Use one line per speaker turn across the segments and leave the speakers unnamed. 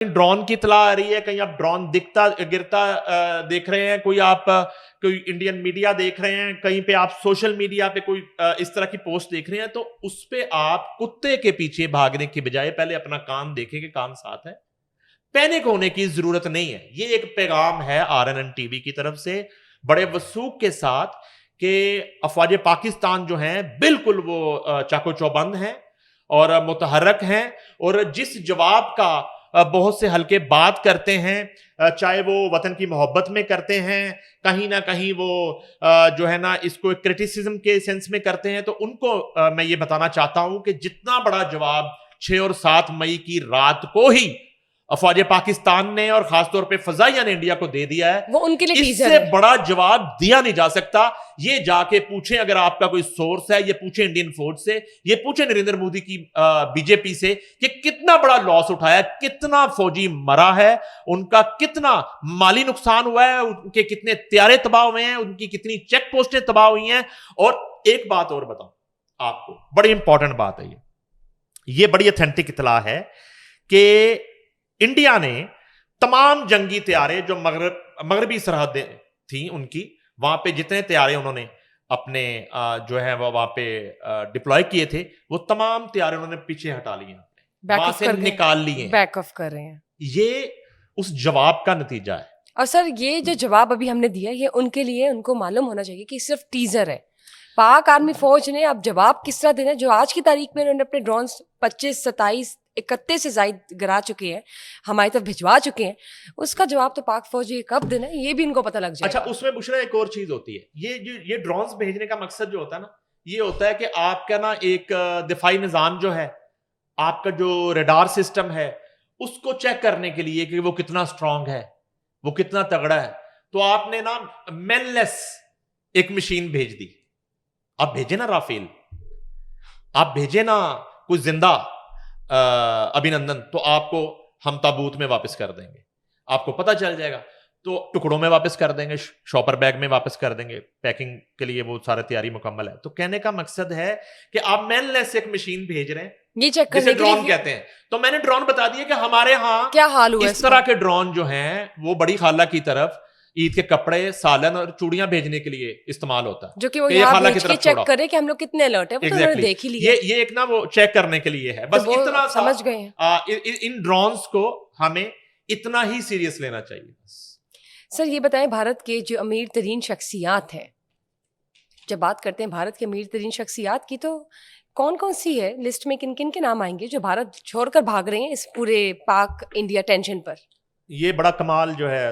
Drone की इतला आ रही है, कहीं आप ड्रोन दिखता गिरता देख रहे हैं, कोई इंडियन मीडिया देख रहे हैं, कहीं पे आप सोशल मीडिया पे कोई इस तरह की पोस्ट देख रहे हैं, तो उस पे आप कुत्ते के पीछे भागने की बजाय पहले अपना कान देखें कि कान साथ है। पैनिक होने की जरूरत नहीं है। ये एक पैगाम है आरएनएन टीवी की तरफ से बड़े वसूख के साथ कि अफवाज पाकिस्तान जो हैं बिल्कुल वो चाको चौबंद हैं और मुतहरक हैं, और जिस जवाब का बहुत से हल्के बात करते हैं, चाहे वो वतन की मोहब्बत में करते हैं, कहीं ना कहीं वो जो है ना इसको क्रिटिसिज्म के सेंस में करते हैं, तो उनको मैं ये बताना चाहता हूं कि जितना बड़ा जवाब 6 और 7 मई की रात को ही अफवाज पाकिस्तान ने और खासतौर पे फजाइया ने इंडिया को दे दिया है,
वो उनके लिए
इससे बड़ा जवाब दिया नहीं जा सकता। ये जाके पूछें, अगर आपका कोई सोर्स है, ये पूछें इंडियन फोर्स से, ये पूछें नरेंद्र मोदी की बीजेपी से कि कितना बड़ा लॉस उठाया, कितना फौजी मरा है, उनका कितना माली नुकसान हुआ है, उनके कितने त्यारे तबाह हुए हैं, उनकी कितनी चेक पोस्टें तबाह हुई हैं। और एक बात और बताऊं आपको, बड़ी इंपॉर्टेंट बात है, ये बड़ी ऑथेंटिक इतला है कि इंडिया ने तमाम जंगी तैयारे जो मगरबी सरहदें थी उनकी, वहां पे जितने तैयारे उन्होंने अपने जो है वहां पे डिप्लॉय किए थे, वो तमाम तैयारे उन्होंने पीछे हटा लिए, वहां से निकाल लिए,
बैक ऑफ कर रहे हैं।
ये उस जवाब का नतीजा है।
और सर ये जो जवाब अभी हमने दिया, ये उनके लिए, उनको मालूम होना चाहिए कि सिर्फ टीजर है। पाक आर्मी फौज ने अब जवाब किस तरह देना है, जो आज की तारीख में उन्होंने अपने ड्रोन 25, 27, 31 से ज्यादा गिरा चुके हैं, हमारी तरफ भिजवा चुके हैं, उसका जवाब तो पाक फौज ये कब देना है ये भी इनको पता लग जाएगा।
अच्छा, उसमें बुशरा एक और चीज होती है, ये ड्रोन्स भेजने का मकसद जो होता है ना, ये होता है कि आपका ना एक दिफाई निजाम जो है, आपका जो रडार सिस्टम है, उसको चेक करने के लिए कि वो कितना स्ट्रांग है, वो कितना तगड़ा है। तो आपने ना मैनलेस एक मशीन भेज दी, आप भेजे ना राफेल, आप भेजे ना कोई जिंदा अभिनंदन, तो आपको हम ताबूत में वापस कर देंगे, आपको पता चल जाएगा, तो टुकड़ों में वापस कर देंगे, शॉपर बैग में वापस कर देंगे, पैकिंग के लिए वो सारा तैयारी मुकम्मल है। तो कहने का मकसद है कि आप मैनलेस एक मशीन भेज रहे हैं,
ये चेक करने
जिसे ड्रोन कहते हैं। तो मैंने ड्रोन बता दिया कि हमारे यहाँ
क्या हाल हुआ,
इस तरह के ड्रोन जो हैं वो बड़ी खाला की तरफ ईद के कपड़े, सालन और चूड़ियां भेजने के लिए इस्तेमाल होता है,
जो कि वो यहाँ भेज के चेक करे कि हम लोग कितने अलर्ट है, वो तो उन्होंने देख ही लिया।
ये एक ना वो चेक करने के लिए है, बस
तो
इतना
समझ गए हैं।
इन ड्रोन्स को हमें इतना ही सीरियस लेना चाहिए।
सर ये बताएं, भारत के जो अमीर तरीन शख्सियात हैं, जब बात करते हैं भारत के अमीर तरीन शख्सियात की, तो कौन कौन सी है लिस्ट में, किन किन के नाम आएंगे जो भारत छोड़कर भाग रहे हैं इस पूरे पाक इंडिया टेंशन पर?
ये बड़ा कमाल जो है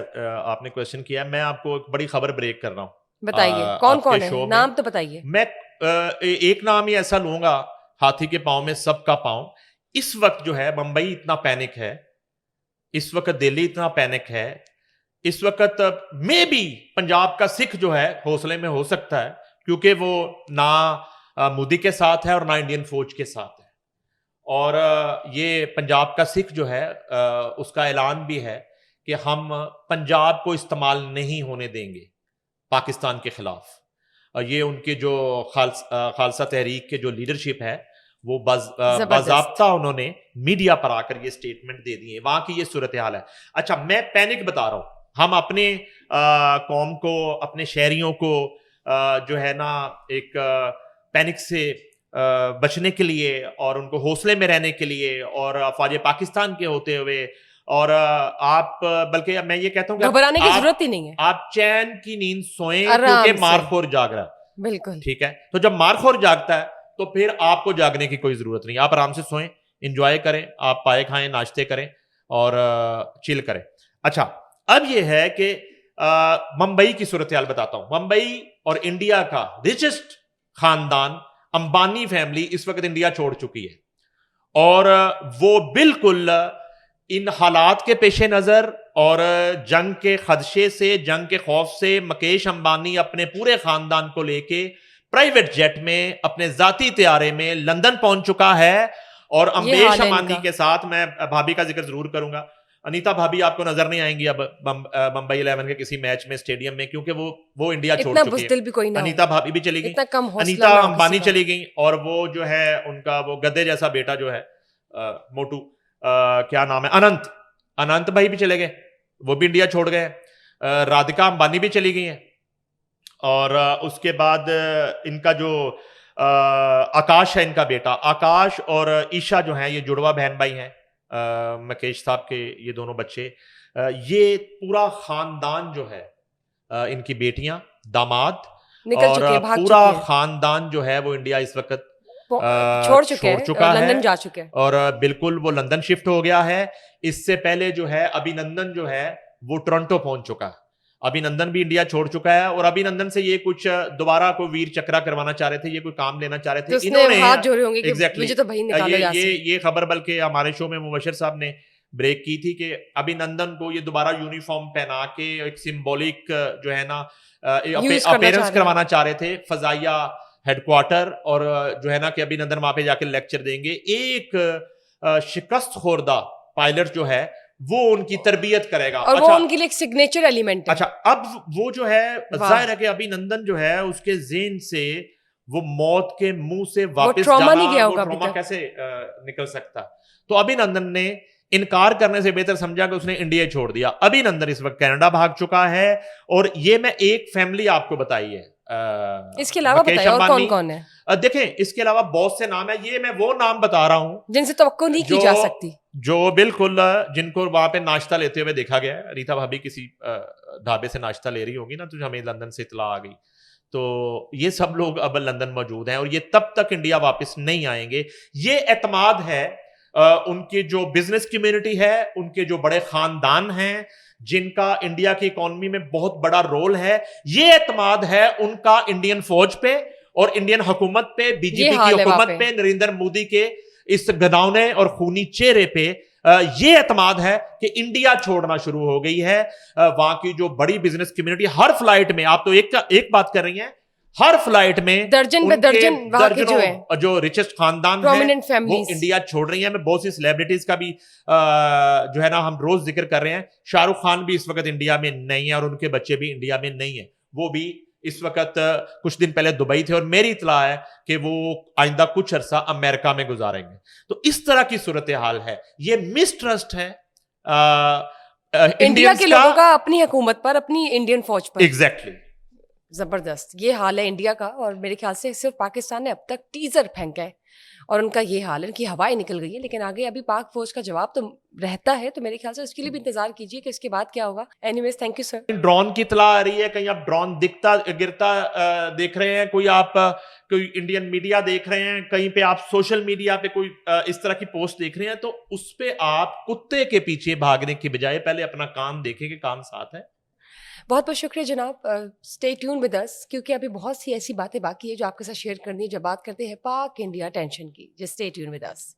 आपने क्वेश्चन किया। मैं आपको एक बड़ी खबर ब्रेक कर रहा हूँ,
बताइए कौन कौन है, नाम तो बताइए।
मैं एक नाम ही ऐसा लूंगा, हाथी के पांव में सबका पांव। इस वक्त जो है बंबई इतना पैनिक है, इस वक्त दिल्ली इतना पैनिक है, इस वक्त मे बी पंजाब का सिख जो है हौसले में हो सकता है, क्योंकि वो ना मोदी के साथ है और ना इंडियन फौज के साथ है। और ये पंजाब का सिख जो है उसका ऐलान भी है कि हम पंजाब को इस्तेमाल नहीं होने देंगे पाकिस्तान के खिलाफ। ये उनके जो खालसा तहरीक के जो लीडरशिप है वो बाज़ाब्ता उन्होंने मीडिया पर आकर ये स्टेटमेंट दे दिए। वहां की ये सूरत हाल है। अच्छा, मैं पैनिक बता रहा हूं, हम अपने कौम को, अपने शहरियों को जो है ना एक पैनिक से बचने के लिए और उनको हौसले में रहने के लिए, और अफवाज पाकिस्तान के होते हुए, और आप बल्कि मैं ये कहता हूँ
घबराने की जरूरत ही नहीं है,
आप चैन की नींद सोएं, क्योंकि मारखोर जाग रहा है।
बिल्कुल
ठीक है, तो जब मारखोर जागता है तो फिर आपको जागने की कोई जरूरत नहीं, आप आराम से सोएं, एंजॉय करें, आप पाए खाएं, नाश्ते करें और चिल करें। अच्छा, अब ये है कि मुंबई की सूरत हाल बताता हूं। मुंबई और इंडिया का रिचेस्ट खानदान अंबानी फैमिली इस वक्त इंडिया छोड़ चुकी है, और वो बिल्कुल इन हालात के पेश नजर और जंग के खदशे से, जंग के खौफ से, मुकेश अंबानी अपने पूरे खानदान को लेके प्राइवेट जेट में अपने जाती तैयारे में लंदन पहुंच चुका है। और अम्बेश अंबानी के साथ, मैं भाभी का जिक्र जरूर करूंगा, अनीता भाभी आपको नजर नहीं आएंगी अब मुंबई 11 के किसी मैच में स्टेडियम में, क्योंकि वो इंडिया छोड़ चुकी है। अनीता भाभी भी चली गई, अनीता अंबानी चली गई, और वो जो है उनका वो गधे जैसा बेटा जो है मोटू, क्या नाम है, अनंत भाई भी चले गए, वो भी इंडिया छोड़ गए। राधिका अंबानी भी चली गई हैं। और उसके बाद इनका जो आकाश है, इनका बेटा आकाश, और ईशा जो है, ये जुड़वा बहन भाई हैं मुकेश साहब के, ये दोनों बच्चे। ये पूरा खानदान जो है, इनकी बेटियां, दामाद
निकल
और
चुके हैं, भाग
पूरा
चुके हैं,
खानदान जो है वो इंडिया इस वक्त
छोड़ चुके हैं,
चुका है,
लंदन जा चुके हैं।
और बिल्कुल वो लंदन शिफ्ट हो गया है। इससे पहले जो है अभिनंदन जो है वो टोरंटो पहुंच चुका है। अभिनंदन भी इंडिया छोड़ चुका है, और अभिनंदन से ये कुछ दोबारा कोई वीर चक्रा करवाना चाह रहे थे, ये कोई काम लेना चाह रहे थे,
तो उसने
इन्होंने
हाथ जोड़े होंगे कि
exactly,
मुझे तो भाई निकालो यहाँ से।
ये खबर बल्कि हमारे शो में मुबशिर साहब ने ब्रेक की थी कि अभिनंदन को ये दोबारा यूनिफॉर्म पहना के एक सिंबॉलिक जो है ना अपीयरेंस करवाना चाह रहे थे फजाइया हेडक्वार्टर, और जो है ना कि अभिनंदन वहां पे जाके लेक्चर देंगे। एक शिकस्त खोरदा पायलट जो है वो उनकी तरबियत करेगा,
और वो उनके लिए एक सिग्नेचर एलिमेंट है।
अच्छा, अब वो जो है जाहिर है कि अभिनंदन जो है उसके ज़हन से वो मौत के मुंह से वापस
ट्रॉमा
जाना,
नहीं गया
वो
होगा
ट्रॉमा कैसे निकल सकता। तो अभिनंदन ने इनकार करने से बेहतर समझा कि उसने इंडिया छोड़ दिया। अभिनंदन इस वक्त कनाडा भाग चुका है, और ये मैं एक फैमिली आपको बताई है।
इसके अलावा बताइए और कौन कौन है?
देखें, इसके अलावा बहुत से नाम है, ये मैं वो नाम बता रहा हूं
जिनसे तवक्को नहीं की जा सकती,
जो बिल्कुल जिनको वहां पे नाश्ता लेते हुए देखा गया है। रीता भाभी किसी ढाबे से नाश्ता ले रही होगी ना, तो हमें लंदन से इतला आ गई। तो ये सब लोग अब लंदन मौजूद हैं, और ये तब तक इंडिया वापस नहीं आएंगे। ये एतमाद है उनकी जो बिजनेस कम्युनिटी है, उनके जो बड़े खानदान हैं, जिनका इंडिया की इकोनॉमी में बहुत बड़ा रोल है, ये एतमाद है उनका इंडियन फौज पे और इंडियन हुकूमत पे, बीजेपी की हुकूमत पे, नरेंद्र मोदी के इस घिनौने और खूनी चेहरे पे। ये एतमाद है कि इंडिया छोड़ना शुरू हो गई है। वहां की जो बड़ी बिजनेस कम्युनिटी, हर फ्लाइट में, आप तो एक बात कर रही हैं, हर फ्लाइट में
दर्जन
दर्जनों जो रिचेस्ट खानदान है वो इंडिया छोड़ रही है। मैं बहुत सी सेलिब्रिटीज का भी जो है ना हम रोज जिक्र कर रहे हैं। शाहरुख खान भी इस वक्त इंडिया में नहीं है, और उनके बच्चे भी इंडिया में नहीं है। वो भी इस वक्त कुछ दिन पहले दुबई थे, और मेरी इतला है कि वो आइंदा कुछ अरसा अमेरिका में गुजारेंगे। तो इस तरह की सूरत हाल है। ये मिसट्रस्ट है
इंडिया के लोगों का अपनी हुकूमत पर, अपनी इंडियन फौज पर।
एग्जैक्टली
जबरदस्त ये हाल है इंडिया का, और मेरे ख्याल से सिर्फ पाकिस्तान ने अब तक टीजर फेंका है, और उनका ये हाल है, उनकी हवाएं निकल गई है। लेकिन आगे अभी पाक फौज का जवाब तो रहता है, तो मेरे ख्याल से उसके लिए भी इंतजार कीजिए कि इसके बाद क्या होगा। Anyways, thank you sir.
Drone की इतला आ रही है, कहीं आप ड्रोन दिखता गिरता देख रहे हैं, कोई आप कोई इंडियन मीडिया देख रहे हैं, कहीं पे आप सोशल मीडिया पे कोई इस तरह की पोस्ट देख रहे हैं, तो उस पे आप कुत्ते के पीछे भागने की बजाय पहले अपना कान देखें कि कान साथ है।
बहुत बहुत शुक्रिया जनाब। स्टे ट्यून विद अस, क्योंकि अभी बहुत सी ऐसी बातें बाकी है जो आपके साथ शेयर करनी है जब बात करते हैं पाक इंडिया टेंशन की। Just stay tune with us.